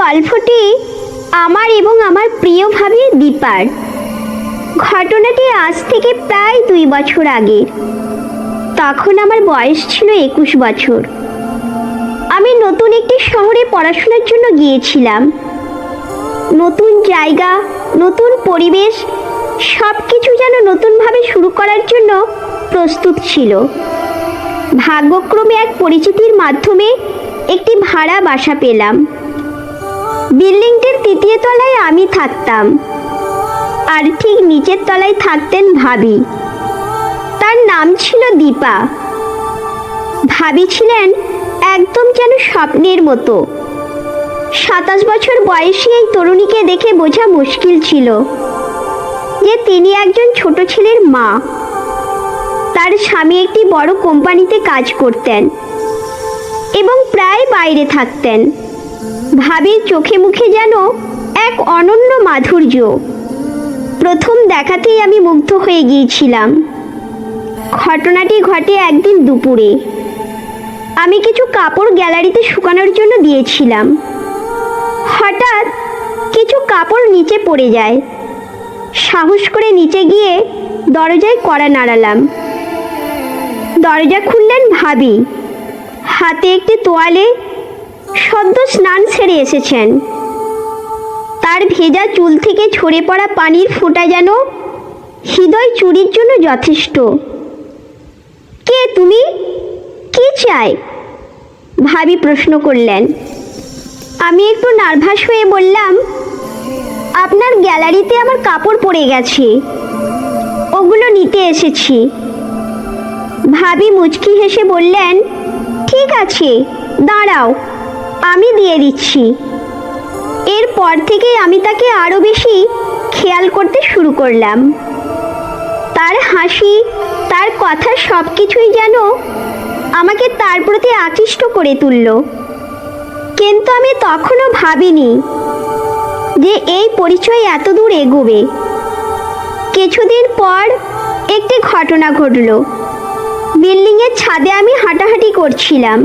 গল্পটি আমার এবং আমার প্রিয় ভাবী দীপার। ঘটনাটি আজ থেকে প্রায় 2 বছর আগের। তখন আমার বয়স ছিল 21 বছর। আমি নতুন একটি শহরে পড়াশোনার জন্য গিয়েছিলাম। নতুন জায়গা, নতুন পরিবেশ, সব কিছু যেন নতুনভাবে শুরু করার জন্য প্রস্তুত ছিল। ভাগ্যক্রমে এক পরিচিতির মাধ্যমে একটি ভাড়া বাসা পেলাম। বিল্ডিংটির 3য় তলায় আমি থাকতাম, আর ঠিক নিচের তলায় থাকতেন ভাবি। তার নাম ছিল দীপা। ভাবি ছিলেন একদম যেন স্বপ্নের মতো। 27 বছর বয়সী এই তরুণীকে দেখে বোঝা মুশকিল ছিল যে তিনি একজন ছোট ছেলের মা। তার স্বামী একটি বড় কোম্পানিতে কাজ করতেন এবং প্রায় বাইরে থাকতেন। ভাবির চোখে মুখে যেন এক অনন্য মাধুর্য। প্রথম দেখাতেই আমি মুগ্ধ হয়ে গিয়েছিলাম। ঘটনাটি ঘটে একদিন দুপুরে। আমি কিছু কাপড় গ্যালারিতে শুকানোর জন্য দিয়েছিলাম। হঠাৎ কিছু কাপড় নিচে পড়ে যায়। সাহস করে নিচে গিয়ে দরজায় কড়া নাড়ালাম। দরজা খুললেন ভাবি। হাতে একটি তোয়ালে, সদ্য স্নান সেরে এসেছেন। তার ভেজা চুল থেকে ঝরে পড়া পানির ফোঁটা যেন হৃদয় চুরির জন্য যথেষ্ট। কে তুমি? কি চাই? ভাবি প্রশ্ন করলেন। আমি একটু নার্ভাস হয়ে বললাম, আপনার গ্যালারিতে আমার কাপড় পড়ে গেছে, ওগুলো নিতে এসেছি। ভাবি মুচকি হেসে বললেন, ঠিক আছে, দাঁড়াও, আমি দিয়ে দিচ্ছি। এরপর থেকেই আমি তাকে আরও বেশি খেয়াল করতে শুরু করলাম। তার হাসি, তার কথা, সব কিছুই যেন আমাকে তার প্রতি আকৃষ্ট করে তুলল। কিন্তু আমি তখনও ভাবিনি যে এই পরিচয় এত দূর এগোবে। কিছুদিন পর একটি ঘটনা ঘটল। বিল্ডিংয়ের ছাদে আমি হাঁটাহাঁটি করছিলাম।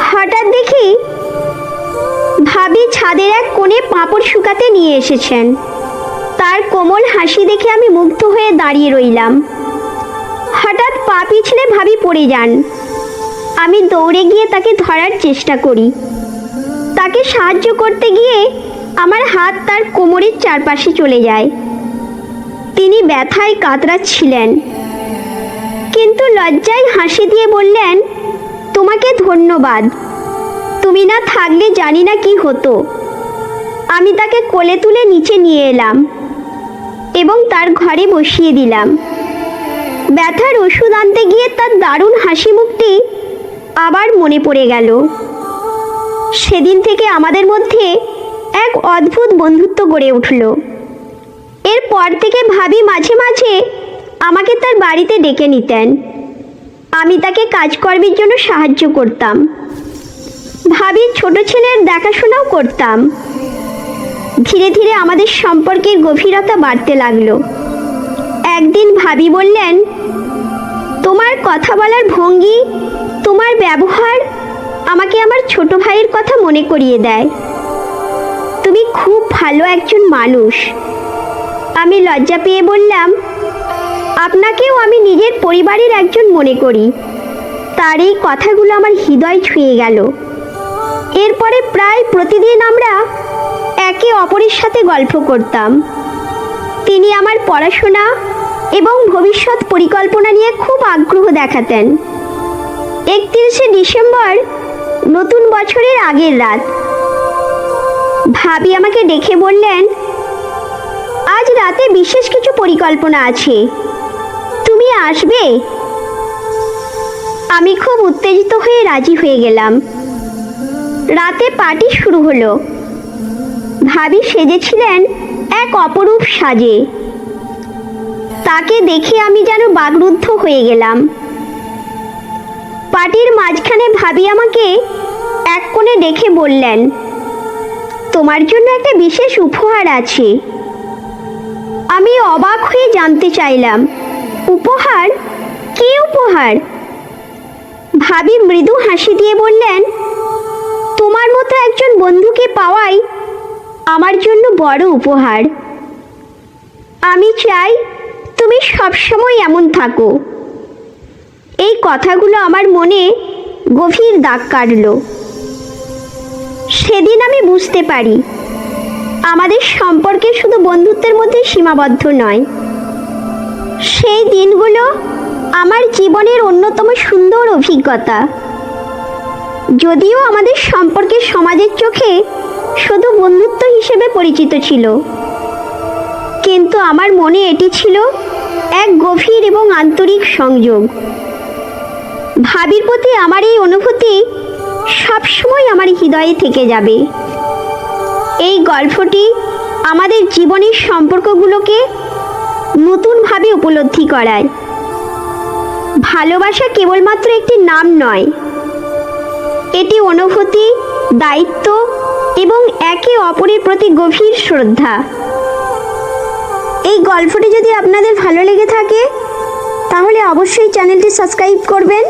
হঠাৎ দেখি ভাবি ছাদের এক কোণে পাঁপড় শুকাতে নিয়ে এসেছেন। তার কোমল হাসি দেখে আমি মুগ্ধ হয়ে দাঁড়িয়ে রইলাম। হঠাৎ পা পিছলে ভাবি পড়ে যান। আমি দৌড়ে গিয়ে তাকে ধরার চেষ্টা করি। তাকে সাহায্য করতে গিয়ে আমার হাত তার কোমরের চারপাশে চলে যায়। তিনি ব্যথায় কাতরাচ্ছিলেন, কিন্তু লজ্জায় হাসি দিয়ে বললেন, তোমাকে ধন্যবাদ, তুমি না থাকলে জানি না কি হতো। আমি তাকে কোলে তুলে নিচে নিয়ে এলাম এবং তার ঘরে বসিয়ে দিলাম। ব্যথার ওষুধ আনতে গিয়ে তার দারুণ হাসি মুখটি আবার মনে পড়ে গেল। সেদিন থেকে আমাদের মধ্যে এক অদ্ভুত বন্ধুত্ব গড়ে উঠল। এরপর থেকে ভাবি মাঝে মাঝে আমাকে তার বাড়িতে ডেকে নিতেন। আমি তাকে কাজকর্মের জন্য সাহায্য করতাম। ভাবির ছোট ছেলের দেখাশোনাও করতাম। ধীরে ধীরে আমাদের সম্পর্কের গভীরতা বাড়তে লাগলো। একদিন ভাবি বললেন, তোমার কথা বলার ভঙ্গি, তোমার ব্যবহার আমাকে আমার ছোট ভাইয়ের কথা মনে করিয়ে দেয়। তুমি খুব ভালো একজন মানুষ। আমি লজ্জা পেয়ে বললাম, আপনাকেও আমি নিজের পরিবারের একজন মনে করি। তার এই কথাগুলো আমার হৃদয় ছুঁয়ে গেল। এরপরে প্রায় প্রতিদিন আমরা একে অপরের সাথে গল্প করতাম। তিনি আমার পড়াশোনা এবং ভবিষ্যৎ পরিকল্পনা নিয়ে খুব আগ্রহ দেখাতেন। 31শে ডিসেম্বর, নতুন বছরের আগের রাত, ভাবি আমাকে ডেকে বললেন, আজ রাতে বিশেষ কিছু পরিকল্পনা আছে, তুমি আসবে? আমি খুব উত্তেজিত হয়ে রাজি হয়ে গেলাম। রাতে পার্টি শুরু হলো। ভাবি সেজেছিলেন এক অপরূপ সাজে। তাকে দেখে আমি যেন বাকরুদ্ধ হয়ে গেলাম। পার্টির মাঝখানে ভাবি আমাকে এক কোণে ডেকে বললেন, তোমার জন্য একটা বিশেষ উপহার আছে। আমি অবাক হয়ে জানতে চাইলাম, উপহার? কি উপহার? ভাবি মৃদু হাসি দিয়ে বললেন, তোমার মতো একজন বন্ধুকে পাওয়াই আমার জন্য বড় উপহার। আমি চাই তুমি সবসময় এমন থাকো। এই কথাগুলো আমার মনে গভীর দাগ কাটল। সেদিন আমি বুঝতে পারি আমাদের সম্পর্কে শুধু বন্ধুত্বের মধ্যে সীমাবদ্ধ নয়। সেই দিনগুলো আমার জীবনের অন্যতম সুন্দর অভিজ্ঞতা। যদিও আমাদের সম্পর্কে সমাজের চোখে শুধু বন্ধুত্ব হিসেবে পরিচিত ছিল, কিন্তু আমার মনে এটি ছিল এক গভীর এবং আন্তরিক সংযোগ। ভাবির প্রতি আমার এই অনুভূতি সবসময় আমার হৃদয়ে থেকে যাবে। এই গল্পটি আমাদের জীবনের সম্পর্কগুলোকে নতুনভাবে উপলব্ধি করায়। ভালোবাসা কেবলমাত্র একটি নাম নয়, এটি অনুভূতি, দায়িত্ব এবং একে অপরের প্রতি গভীর শ্রদ্ধা। এই গল্পটি যদি আপনাদের ভালো লেগে থাকে তাহলে অবশ্যই চ্যানেলটি সাবস্ক্রাইব করবেন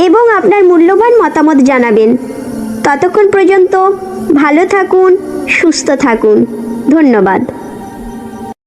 এবং আপনার মূল্যবান মতামত জানাবেন। ততক্ষণ পর্যন্ত ভালো থাকুন, সুস্থ থাকুন। ধন্যবাদ।